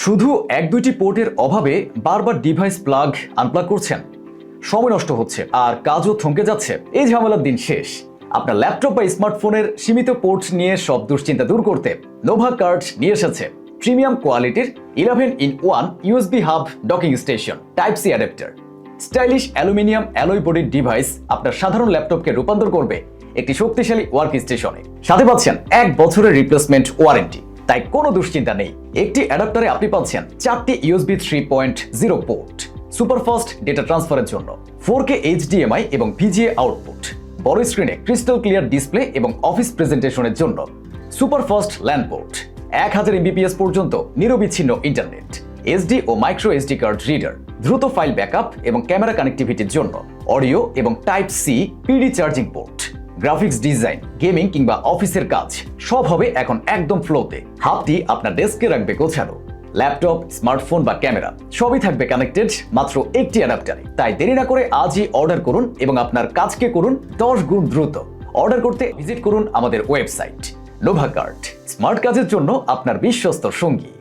শুধু এক দুইটি পোর্টের অভাবে বারবার ডিভাইস প্লাগ আনপ্লাগ করছেন, সময় নষ্ট হচ্ছে আর কাজও থমকে যাচ্ছে। এই ঝামেলার দিন শেষ। আপনার ল্যাপটপ বা স্মার্টফোনের সীমিত পোর্ট নিয়ে সব দুশ্চিন্তা দূর করতে নোভা কার্ড নিয়ে এসেছে প্রিমিয়াম কোয়ালিটির 11-in-1 USB hub docking station type C adapter. Stylish aluminium alloy বডির ডিভাইস আপনার সাধারণ ল্যাপটপকে রূপান্তর করবে একটি শক্তিশালী ওয়ার্ক স্টেশনে। সাথে পাচ্ছেন 1 বছরের রিপ্লেসমেন্ট ওয়ারেন্টি, তাই কোনো দুশ্চিন্তা নেই। একটি অ্যাডাপ্টারে আপনি পাচ্ছেন 4টি ইউএসবি 3.0 পোর্ট সুপারফাস্ট ডেটা ট্রান্সফারের জন্য, 4K HDMI এবং VGA আউটপুট, বড় স্ক্রিনে ক্রিস্টাল ক্লিয়ার ডিসপ্লে এবং অফিস প্রেজেন্টেশনের জন্য সুপারফাস্ট ল্যান পোর্ট, 1000 MBPS পর্যন্ত নিরবিচ্ছিন্ন ইন্টারনেট, SD ও মাইক্রো SD কার্ড রিডার, দ্রুত ফাইল ব্যাকআপ এবং ক্যামেরা কানেক্টিভিটির জন্য অডিও এবং type C PD charging port. Graphics design, gaming কিংবা অফিসের কাজ সব হবে এখন একদম ফ্লোতে। হাবটি আপনার ডেস্কে রাখবে গোছানো। ল্যাপটপ, স্মার্টফোন বা ক্যামেরা সবই থাকবে কানেক্টেড মাত্র একটি অ্যাডাপ্টারে। তাই দেরি না করে আজই অর্ডার করুন এবং আপনার কাজকে করুন 10 গুণ দ্রুত। অর্ডার করতে ভিজিট করুন আমাদের ওয়েবসাইট। নোভা কার্ড, স্মার্ট কাজের জন্য আপনার বিশ্বস্ত সঙ্গী।